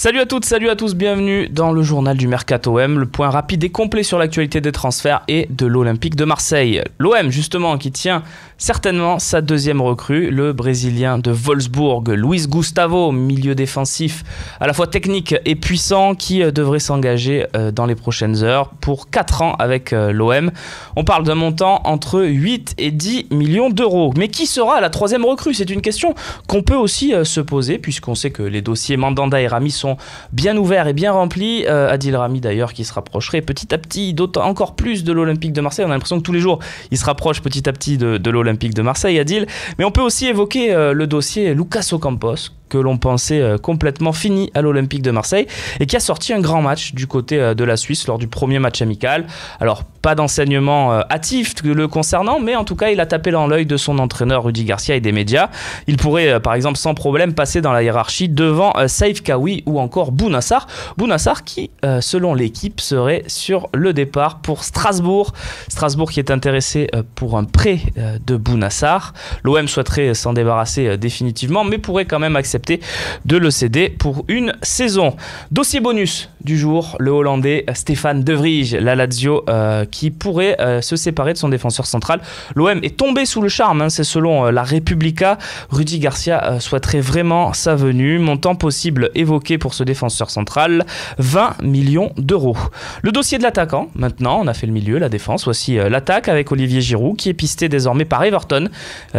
Salut à toutes, salut à tous, bienvenue dans le journal du Mercato OM, le point rapide et complet sur l'actualité des transferts et de l'Olympique de Marseille. L'OM justement qui tient certainement sa deuxième recrue, le Brésilien de Wolfsburg, Luis Gustavo, milieu défensif à la fois technique et puissant qui devrait s'engager dans les prochaines heures pour 4 ans avec l'OM. On parle d'un montant entre 8 et 10 millions d'euros. Mais qui sera la troisième recrue ? C'est une question qu'on peut aussi se poser puisqu'on sait que les dossiers Mandanda et Rami sont bien ouverts et bien remplis. Adil Rami d'ailleurs qui se rapprocherait petit à petit d'autant encore plus de l'Olympique de Marseille. On a l'impression que tous les jours il se rapproche petit à petit de l'Olympique de Marseille, Adil. Mais on peut aussi évoquer le dossier Lucas Ocampos, que l'on pensait complètement fini à l'Olympique de Marseille et qui a sorti un grand match du côté de la Suisse lors du premier match amical. Alors pas d'enseignement hâtif le concernant, mais en tout cas il a tapé dans l'œil de son entraîneur Rudy Garcia et des médias. Il pourrait par exemple sans problème passer dans la hiérarchie devant Saïf Kawi ou encore Bounassar. Bounassar qui selon l'équipe serait sur le départ pour Strasbourg. Strasbourg qui est intéressé pour un prêt de Bounassar. L'OM souhaiterait s'en débarrasser définitivement mais pourrait quand même accepter de le céder pour une saison. Dossier bonus du jour, le Hollandais Stefan De Vrij, la Lazio qui pourrait se séparer de son défenseur central. L'OM est tombé sous le charme, c'est selon la Repubblica. Rudy Garcia souhaiterait vraiment sa venue. Montant possible évoqué pour ce défenseur central, 20 millions d'euros. Le dossier de l'attaquant, maintenant, on a fait le milieu, la défense. Voici l'attaque avec Olivier Giroud qui est pisté désormais par Everton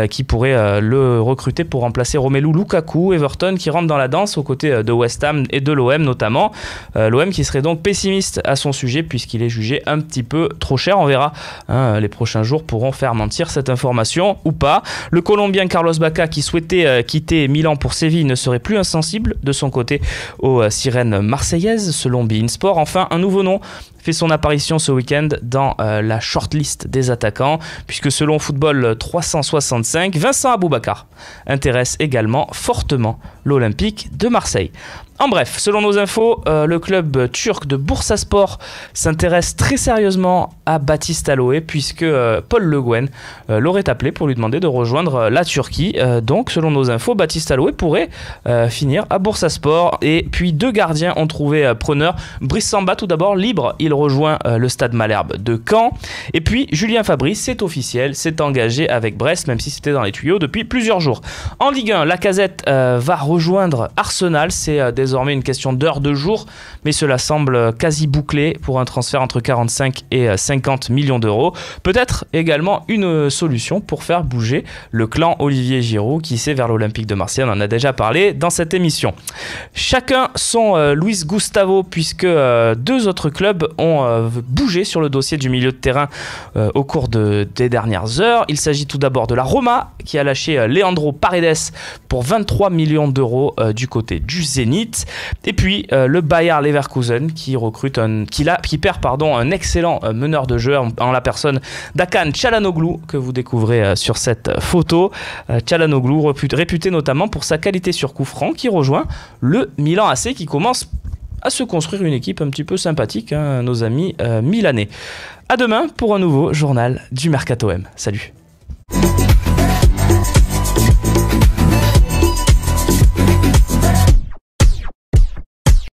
qui pourrait le recruter pour remplacer Romelu Lukaku. Everton qui rentre dans la danse aux côtés de West Ham et de l'OM notamment. L'OM qui serait donc pessimiste à son sujet puisqu'il est jugé un petit peu trop cher. On verra, les prochains jours pourront faire mentir cette information ou pas. Le Colombien Carlos Bacca qui souhaitait quitter Milan pour Séville ne serait plus insensible de son côté aux sirènes marseillaises selon beIN Sport. Enfin, un nouveau nom fait son apparition ce week-end dans la shortlist des attaquants puisque selon Football 365, Vincent Aboubakar intéresse également fortement l'Olympique de Marseille. En bref, selon nos infos, le club turc de Bursaspor s'intéresse très sérieusement à Baptiste Aloé puisque Paul Le Guen l'aurait appelé pour lui demander de rejoindre la Turquie. Donc, selon nos infos, Baptiste Aloé pourrait finir à Bursaspor. Et puis, 2 gardiens ont trouvé preneur. Brice Samba, tout d'abord, libre. Il rejoint le Stade Malherbe de Caen. Et puis, Julien Fabrice, c'est officiel, s'est engagé avec Brest, même si c'était dans les tuyaux depuis plusieurs jours. En Ligue 1, Lacazette va rejoindre Arsenal. C'est désormais une question d'heures de jour, mais cela semble quasi bouclé pour un transfert entre 45 et 50 millions d'euros. Peut-être également une solution pour faire bouger le clan Olivier Giroud qui s'est vers l'Olympique de Marseille. On en a déjà parlé dans cette émission. Chacun son Luis Gustavo puisque 2 autres clubs ont bougé sur le dossier du milieu de terrain au cours des dernières heures. Il s'agit tout d'abord de la Roma qui a lâché Leandro Paredes pour 23 millions d'euros du côté du Zénith. Et puis le Bayer Leverkusen qui perd un excellent meneur de jeu en la personne d'Hakan Çalhanoğlu que vous découvrez sur cette photo. Çalhanoğlu réputé notamment pour sa qualité sur coup franc qui rejoint le Milan AC qui commence à se construire une équipe un petit peu sympathique, nos amis milanais. À demain pour un nouveau journal du Mercato OM. Salut.